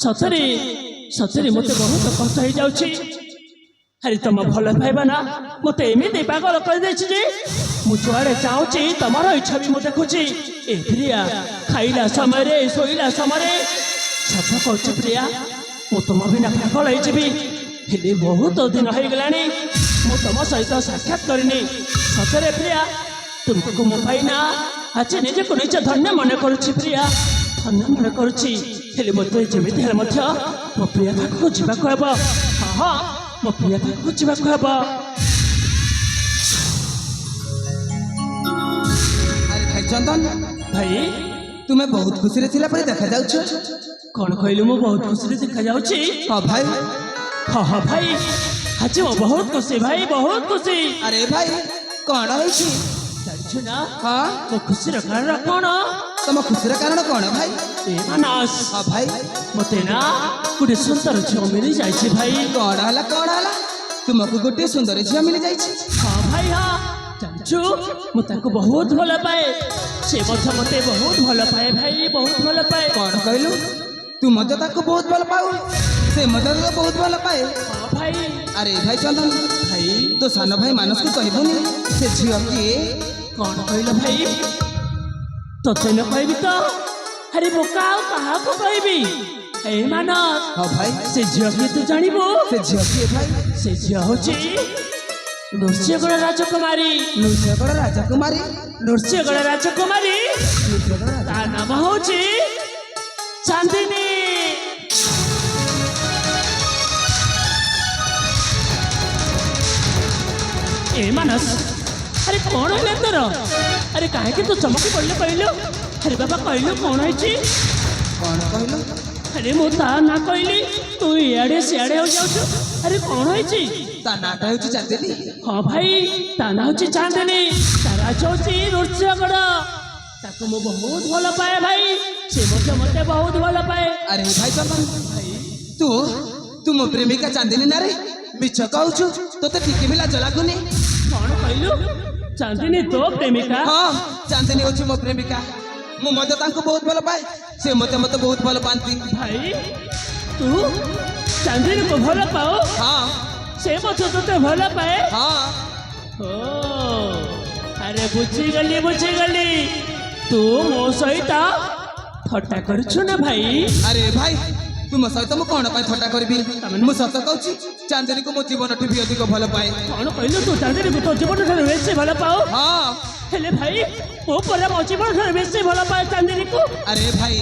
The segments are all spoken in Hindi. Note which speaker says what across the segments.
Speaker 1: सतरे सतरे मते बहुत कष्ट हो जाउछि। अरे तुम भल पाइबा ना मते एमिति पागल कर देछि जे मु जुआड़े चाहूछि तमरो इच्छा भी मु देखुछि। ए प्रिया खाइला समय रे सोइला समय रे सत कहछि प्रिया मु तुम बिना पागल हो जिबि। हेले बहुत दिन हो गलानी मु तुम सहित साक्षात करनी। सतरे प्रिया तुमको मु पाइना आज निजे को निज धन्य मन करुछि प्रिया धन्य मन करुछि। हेले मते जेमिति हेले मध्य मो प्रिया पाखु जिबाको हेबो। हां मो प्रिया पाखु जिबाको हेबो।
Speaker 2: अरे भाई चंदन
Speaker 1: भाई
Speaker 2: तुम्हें बहुत खुशी रे थिला परे देखा जाउछ।
Speaker 1: कौन कहलु मो बहुत खुशी रे देखा जाउछि।
Speaker 2: हां भाई
Speaker 1: हाँ भाई आज मो बहुत खुशी भाई बहुत खुशी।
Speaker 2: अरे भाई कौन होइछि
Speaker 1: जानिछु ना
Speaker 2: हां
Speaker 1: मो खुशी र कारण कोन
Speaker 2: तुम खुशी रे कारण कौन भाई।
Speaker 1: ए मानस
Speaker 2: हां भाई
Speaker 1: मते ना गुटे सुंदर झियो मिली जाइछि भाई।
Speaker 2: कौन हला तुमको गोटे सुंदर झियो मिल जाइछि।
Speaker 1: हाँ भाई हाँ जानिछु मु ताको बहुत भल पाए से मते मते बहुत भल पाए भाई बहुत भल पाए।
Speaker 2: कौन कहलु तू मते ताको बहुत भल पाऊ से मते ताको बहुत भल पाए।
Speaker 1: हाँ भाई
Speaker 2: अरे भाई चंदन
Speaker 1: भाई
Speaker 2: तो सान भाई मानस को कहबुनी से झियो किए।
Speaker 1: कौन कहल भाई तोते न कहबी तो अरे बोका कहा को कहबी। ए मानस
Speaker 2: हां भाई
Speaker 1: से झियो के तू जानिबो
Speaker 2: से झियो किए भाई।
Speaker 1: से झियो होछि नृसिंहगढ़ राजकुमारी।
Speaker 2: नृसिंहगढ़ राजकुमारी
Speaker 1: नृसिंहगढ़ राजकुमारी ता नाम होछि चांदिनी। ए मानस अरे कौन है तोर अरे काहे कि तू चमकी पड़ले कहलु। अरे बाबा कहलु कौन है
Speaker 2: कौन कहलु।
Speaker 1: अरे मु ता ना कहली तू इआड़े सिआड़े हो जाउछु। अरे कौन है
Speaker 2: ता नाटा होछि चांदिनी।
Speaker 1: हाँ भाई ता ना होछि चांदिनी ता राज होछि नृसिंहगढ़। ताको मु बहुत भल पाए भाई से मते बहुत भल पाए।
Speaker 2: अरे भाई चंदन तू तू मो प्रेमिका चांदिनी ना रे मिछ कहूछु तोते ठीक भी लाज लागुनी।
Speaker 1: कौन कहलु चांदिनी तो प्रेमिका।
Speaker 2: हां चांदिनी होछि मो प्रेमिका मु मते तांको बहुत भल पाए से मते मते बहुत भल पांती।
Speaker 1: भाई तू चांदिनी को भल पाओ
Speaker 2: हां
Speaker 1: से मते तोते भल पाए।
Speaker 2: हां
Speaker 1: ओ अरे बुझी गली तू मो सहित थट्टा करछु ना भाई।
Speaker 2: अरे भाई तुम सहित मु कोन पाए थट्टा करबी मु सत कहूछि चांदिनी को मो जीवन ठि भी अधिक भल पाए।
Speaker 1: कौन कहलु तू चांदिनी को तो जीवन ठारे बेसी भल पाओ।
Speaker 2: हां
Speaker 1: हेले भाई ओ पर मो जीवन ठारे बेसी भल पाए चांदिनी को।
Speaker 2: अरे भाई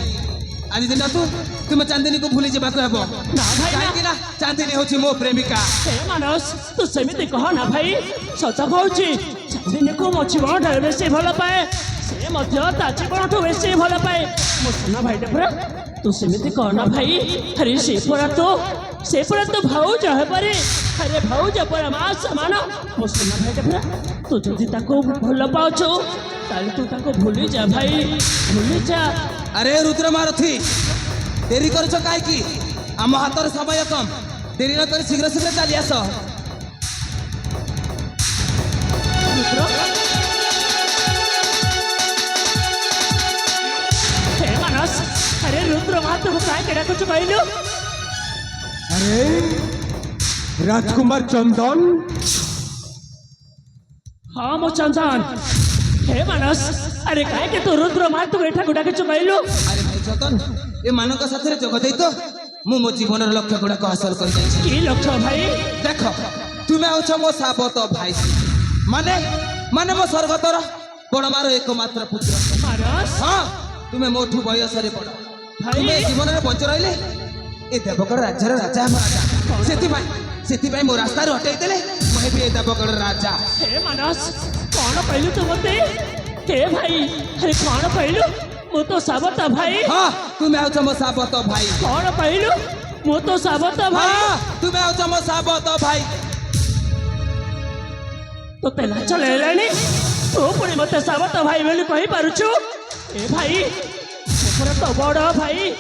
Speaker 2: आज दिन तू तुम चांदिनी को भूली जेबा कहबो
Speaker 1: ना भाई
Speaker 2: काहे कि ना चांदिनी होछि मो प्रेमिका।
Speaker 1: हे मानस तू सेमिति कह ना भाई सत कहूछि चांदिनी को मो जीवन ठारे बेसी भल पाए से मध्य ता जीवन ठो बेसी भल पाए। मो सुना भाई डेपरा तू सेमिति कह ना भाई। अरे से परा तो भाऊज है परे। अरे भाऊज पर मां समान मो सुना भाई डेपरा तू जदि ताको भल पाउछु ताले तू ताको भूली जा भाई भूली जा।
Speaker 2: अरे रुद्र मारुथी देरी करछ काहे की आम हातर समय कम देरी न कर शीघ्र शीघ्र चली आस।
Speaker 1: रुद्र हे मानस अरे रुद्र मां तू काय केडा कुछ कहलु।
Speaker 3: अरे राजकुमार चंदन
Speaker 1: हाँ मो चंदन हे मानस अरे काय के तू रुद्र मां तू एठा गुडा कुछ कहलु।
Speaker 2: अरे भाई चंदन ए मानक साथे जग देई तो मु मो जीवन लक्ष्य गुडा को हासिल कर जाई छी।
Speaker 1: की लक्ष्य भाई
Speaker 2: देख तुमे होछ मो साबत भाई माने माने मो स्वर्गतर बड़ मारो एकमात्र पुत्र।
Speaker 1: मानस
Speaker 2: हां तुमे मोठू बयस रे बड़
Speaker 1: भाई
Speaker 2: तुमे जीवन रे बंच रहिले ए देवगढ़ राज्य रे राजा हम राजा सेति भाई मो रास्ता रे हटाई देले मैं भी ए देवगढ़ राजा।
Speaker 1: हे मानस कौन कहलु तू मते हे भाई अरे कौन कहलु मु तो साबत भाई।
Speaker 2: हां तुमे होछ मो साबत भाई।
Speaker 1: कौन कहलु मु तो साबत भाई।
Speaker 2: हां तुमे होछ मो साबत भाई।
Speaker 1: तो तेला चलेलानी तू पुणी मते साबत भाई बोली कहि पारुछु। ए भाई ओकरा तो बड़ भाई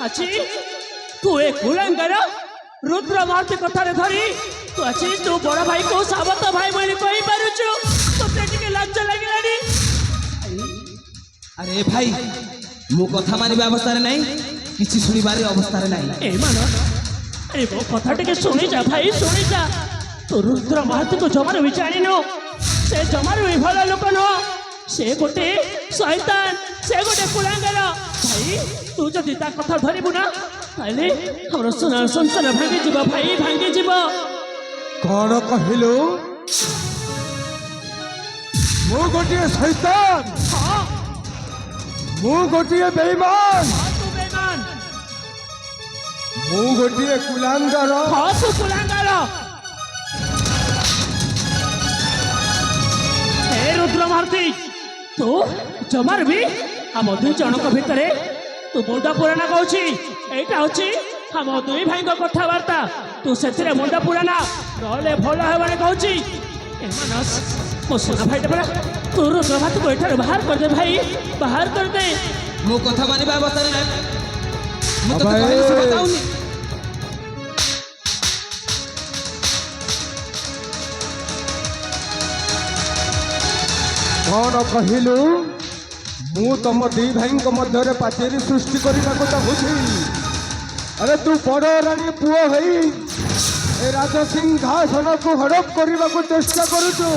Speaker 1: अछि तू ए कुलंगर रुद्र मार्ती कथा रे धरी तू अछि तू बड़ भाई को साबत भाई बोली कहि पारुछु। तो टिके लाज लागिलानी।
Speaker 2: अरे भाई मु कथा मानिबा अवस्था रे नहीं କିଛି ଶୁଣିବାରେ ଅବସ୍ଥାରେ ନାହିଁ।
Speaker 1: ଏ ମାନସ ଏ ମୋ କଥା ଟିକେ ଶୁଣିଯା ଭାଇ ଶୁଣିଯା। ତୁ ରୁଦ୍ର ମହାତିକୁ ଜମାରୁ ବି ଜାଣିନୁ। ସେ ଜମାରୁ ବି ଭଲ ଲୋକ ନୁହଁ। ସେ ଗୋଟେ ଶୈତାନ, ସେ ଗୋଟେ କୁଳାଙ୍ଗର। ଭାଇ ତୁ ଯଦି ତା କଥା ଧରିବୁ ନା ତାହେଲେ ଆମର ସଂସାର ଭାଙ୍ଗିଯିବ ଭାଇ, ଭାଙ୍ଗିଯିବ।
Speaker 3: କଣ କହିଲୁ? ମୁଁ ଗୋଟିଏ ଶୈତାନ,
Speaker 1: ହଁ
Speaker 3: ମୁଁ ଗୋଟିଏ ବେଇମାନ,
Speaker 1: ହଁ ତୁ ବେମାନ,
Speaker 3: ମୁଁ ଗୋଟିଏ କୁଲାଙ୍ଗର।
Speaker 1: ହଁ ତୁ କୁଳାଙ୍ଗର। ହେ ରୁଦ୍ର ମହାନ୍ତି, ତୁ ଜମାରୁ ବି ଆମ ଦୁଇ ଜଣଙ୍କ ଭିତରେ ତୁ ମୁଣ୍ଡ ପୁରାଣା କହୁଛି। ଏଇଟା ହଉଛି ଆମ ଦୁଇ ଭାଇଙ୍କ କଥାବାର୍ତ୍ତା। ତୁ ସେଥିରେ ମୁଣ୍ଡ ପୁରାଣା ନହେଲେ ଭଲ ହେବନି କହୁଛି। ଏ ମାନସ ମୋ ସୁନା ଭାଇଟା ପରା, ତୁ ରୁଦ୍ର ମହାନ୍ତିକୁ ଏଠାରୁ ବାହାର କରିଦେ ଭାଇ, ବାହାର କରିଦେ।
Speaker 2: ମୋ କଥା ମାନିବା ଅବସ୍ଥାରେ ନାହିଁ। ମୁଁ ତତେ
Speaker 3: ଅଭୟ।
Speaker 2: କହିଲି ଶୁଭା ଯାଉନି।
Speaker 3: କଣ କହିଲୁ? ମୁଁ ତମ ଦି ଭାଇଙ୍କ ମଧ୍ୟରେ ପାଚେରୀ ସୃଷ୍ଟି କରିବାକୁ ଚାହୁଁଛି। ଆରେ ତୁ ବଡ଼ ରାଣୀ ପୁଅ ହେଇ ଏ ରାଜସିଂହାସନକୁ ହଡପ କରିବାକୁ ଚେଷ୍ଟା କରୁଛୁ।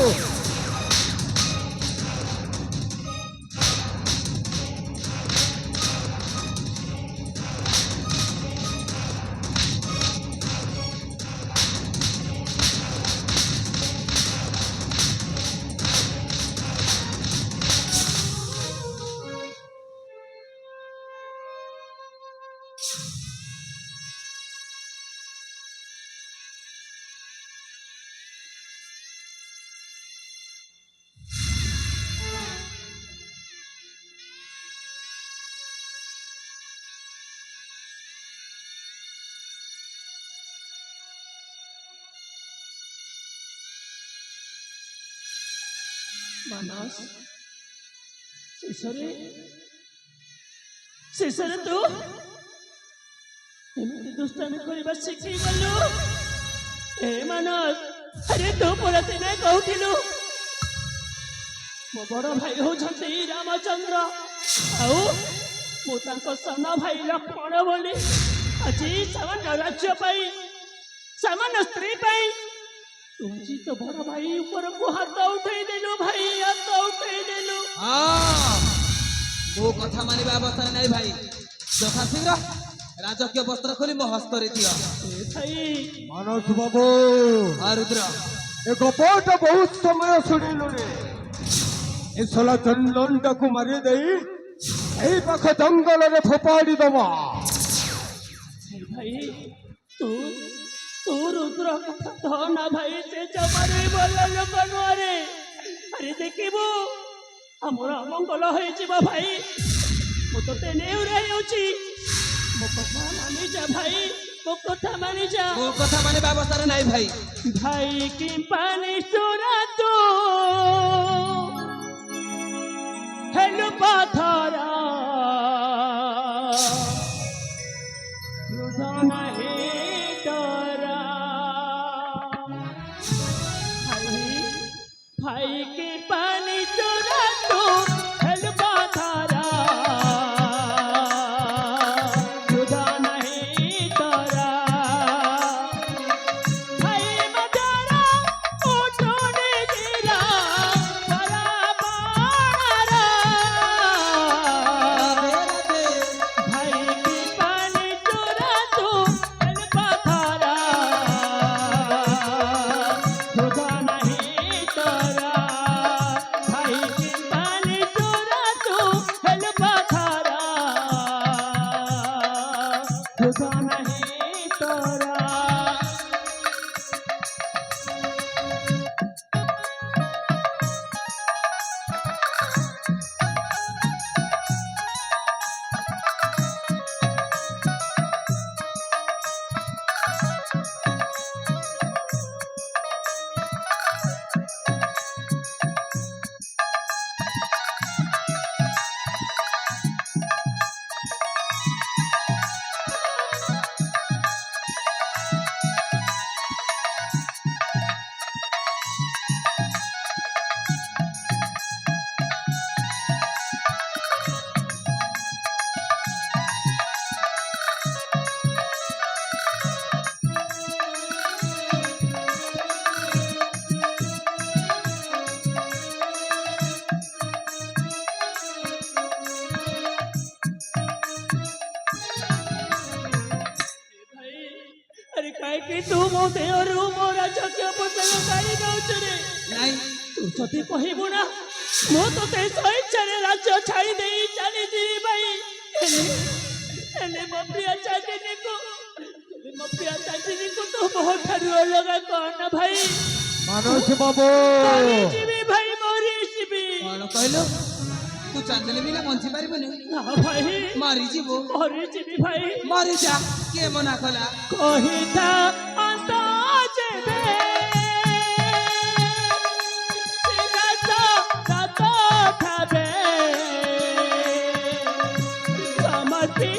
Speaker 1: ମାନସ ଶେଷରେ ଶେଷରେ ତୁ ଏମିତି ଦୁଷ୍ଟାମି କରିବା ଶିଖିଗଲୁ। ଏ ମାନସ, ଆରେ ତୁ ପରା ଦିନେ କହୁଥିଲୁ ମୋ ବଡ଼ ଭାଇ ହଉଛନ୍ତି ରାମଚନ୍ଦ୍ର ଆଉ ମୁଁ ତାଙ୍କ ସାନ ଭାଇ ଲକ୍ଷ୍ମଣ ବୋଲି। ଆଜି ସାମାନ୍ୟ ରାଜ୍ୟ ପାଇଁ, ସାମାନ୍ୟ ସ୍ତ୍ରୀ ପାଇଁ ତୁ ଆଜି ତ ବଡ଼ ଭାଇ ଉପରକୁ ହାତ ଉଠେଇଦେଲୁ ଭାଇ, ହାତ ଉଠେଇଦେଲୁ।
Speaker 2: ମୋ କଥା ମାନିବା ଅବସ୍ଥାରେ ନାହିଁ ଭାଇ। ଯଥା ଶୀଘ୍ର ରାଜକୀୟ ବସ୍ତ୍ର ଖୋଲି ମୋ ହସ୍ତରେ ଦିଅ।
Speaker 1: ଏ ଭାଇ
Speaker 3: ମାନସ ବାବୁ,
Speaker 2: ହଁ ରୁଦ୍ର,
Speaker 3: ଏ ଗପଟା ବହୁତ ସମୟ ଶୁଣିଲୁଣି। ଏ ଶଲା ଚନ୍ଦନଟାକୁ ମାରିଦେଇ ଏଇ ପାଖ ଜଙ୍ଗଲରେ ଫୋପାଡ଼ି ଦବା।
Speaker 1: ଭାଇ ତୁ ତୁ ରୁଦ୍ର କଥା ଧନା ଭାଇ, ସେ ଜମାରୁ ଭଲ ଲୋକ ନୁହଁରେ। ଆରେ ଦେଖିବୁ ଆମର ଅମଙ୍ଗଳ ହେଇଯିବ ଭାଇ। ମୁଁ ତୋତେ ନେଉରେ ହେଉଛି। ମୋ କଥା ମାନିଯା ଭାଇ, ମୋ କଥା ମାନିଯା।
Speaker 2: ମୋ କଥା ମାନିବା ଅବସ୍ଥାରେ ନାହିଁ ଭାଇ।
Speaker 1: ଭାଇ କି ପାନି ସୁରା ତୁ ହେଲୁ ପାଥରା ନାହିଁ ଡରା। भाई के पानी चुरा तू हेल पाथरा जुदा नहीं तोरा। भाई मजारा उठोने गिरा बड़ा बारा। भाई के पानी चुरा तू हेल पाथरा जुदा नहीं तोरा। भाई के पानी चुरा तू हेल पाथरा जुदा नहीं तोरा। କାହିଁକି ତୁ ମୋ ଦେହରୁ ମୋ ରାଜକୀୟ ପୋଷାକ କାଢି ନେଉଛୁ ରେ?
Speaker 2: ନାଇଁ
Speaker 1: ତୁ ଯଦି କହିବୁ ନା ମୁଁ ତୋତେ ସ୍ୱଇଚ୍ଛାରେ ରାଜ୍ୟ ଛାଡ଼ି ଦେଇ ଚାଲିଯିବି ଭାଇ। ହେଲେ ମୋ ପ୍ରିୟ ଚାନ୍ଦିନୀକୁ ତୁ ମୋ ଠାରୁ ଅଲଗା କହନା ଭାଇ।
Speaker 3: ମାନସ ବାବୁ
Speaker 1: ମରିଯିବି ଭାଇ, ମରିଯିବି।
Speaker 2: କଣ କହିଲୁ? ତୁ ଚାନ୍ଦିନୀ ବିନା ବଞ୍ଚି ପାରିବୁନି?
Speaker 1: ନା ଭାଇ,
Speaker 2: ମରିଯିବୁ।
Speaker 1: ମରିଯିବି ଭାଇ।
Speaker 2: ମରିଯା, କିଏ ମନା କଲା?
Speaker 1: କହିଥା ଅନ୍ତ ଯେବେ ଠାବେ ସମର୍ପି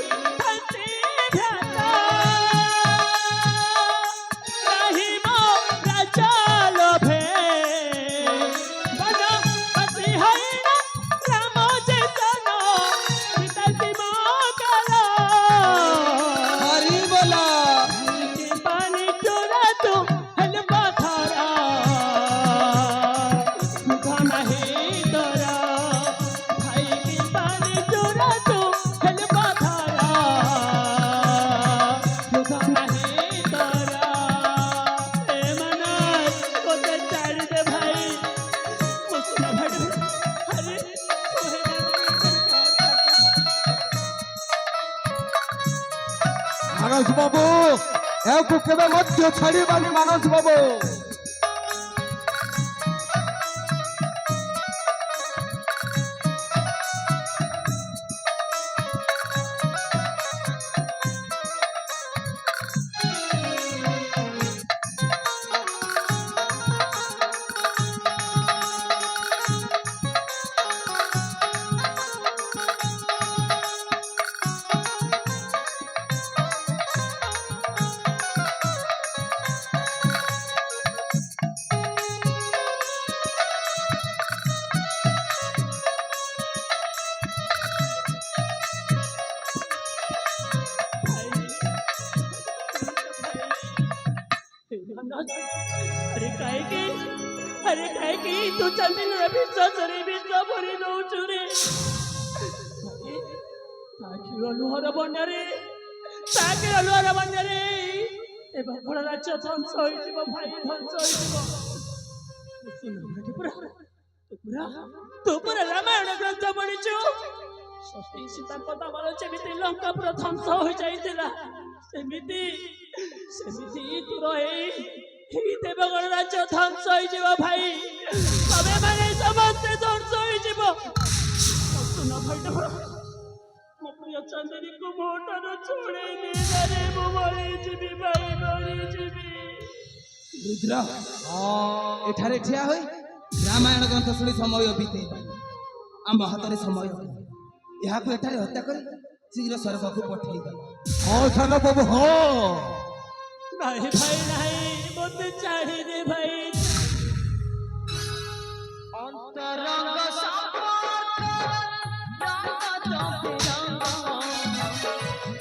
Speaker 3: ମାନସ ବାବୁ ଏହାକୁ କେବେ ମଧ୍ୟ ଛାଡ଼ିବାନି ମାନସ ବାବୁ। अरे काहे तू चंदन विश्वासरे विश्व भरी दौचु रे? ताकि अलुहर बन्यारे ए बापड़ राज्य ध्वंस होइजिब भाई, ध्वंस होइजिब। तू पूरा रामायण ग्रंथ पढ़िଛୁ? सती सीताଙ୍କ ଦାମର ଯେମିତି ଲଙ୍କା ପୁରା ଧ୍ୱଂସ ହୋଇଯାଇଥିଲା ସେମିତି ତୋର এই দেবଗଣ ରାଜ୍ୟ ଧ୍ୱଂସ ହୋଇଯିବ ଭାଇ। ତମେ ମାନେ ସମସ୍ତେ ଧ୍ୱଂସ ହୋଇଯିବ। ଶୁଣ ଭାଇ, ମୋ ପ୍ରିୟ ଚାନ୍ଦିନୀକୁ ମୋ ଠାରୁ ଛଡ଼େଇ ନେଇଗଲେ ମୁଁ ମରିଯିବି ଭାଇ, ମରିଯିବି।
Speaker 2: ରୁଦ୍ର ଏଠାରେ ଠିଆ ହୋଇ ରାମାୟଣ ଗ୍ରନ୍ଥ ଶୁଣି ସମୟ ବିତେଇ ଆମ ହାତରେ ସମୟ। ଏହାକୁ ଏଠାରେ ହତ୍ୟା କରି ଶୀଘ୍ର ସ୍ୱର୍ଗକୁ ପଠେଇଦେବା।
Speaker 3: ହଁ ସାନ ବାବୁ, ହଁ।
Speaker 1: नहीं भाई नहीं, मुझे चाहिए भाई। अंतरंग संपर्क रंग चंपे रंग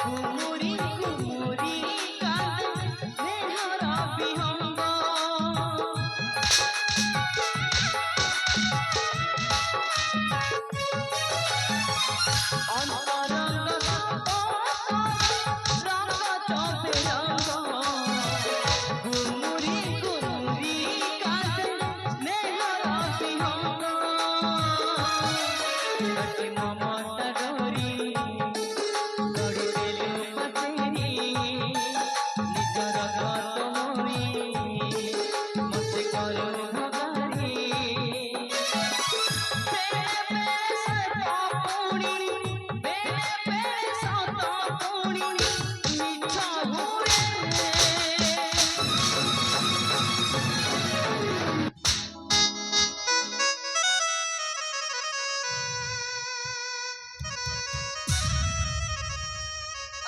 Speaker 1: कुमुरी कुमुरी कांद नेहर विहंग। अंतरंग संपर्क रंग चंपे रंग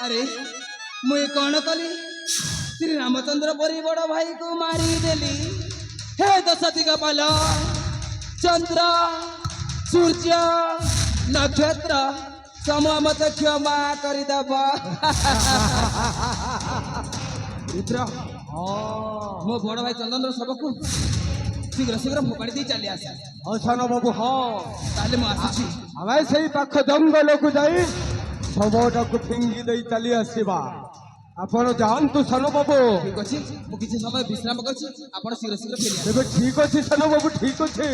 Speaker 2: अरे मुई कौन कली? श्री रामचंद्र परी बड़ भाई को मारी देली। हे दशरथी गोपाल, चंद्र सूर्य नक्षत्र समूह मत क्षमा करदेव। रुद्र मो बड़ भाई चंदन सबको शीघ्र शीघ्र फोपाड़ी दी चली आस।
Speaker 3: ହଁ ସାନ ବାବୁ, ହଁ।
Speaker 2: ताले मु आसुची।
Speaker 3: ଆମେ ସେଇ ପାଖ ଜଙ୍ଗଲକୁ ଯାଇ ଶବଟାକୁ ଫିଙ୍ଗି ଦେଇ ଚାଲି ଆସିବା। ଆପଣ ଯାଆନ୍ତୁ ସାନ ବାବୁ।
Speaker 2: ଠିକ ଅଛି ମୁଁ କିଛି ସମୟ ବିଶ୍ରାମ କରିଛି ଆପଣ ଶୀଘ୍ର ଶୀଘ୍ର ଫେରି
Speaker 3: ତେବେ ଠିକ ଅଛି ସାନ ବାବୁ, ଠିକ ଅଛି।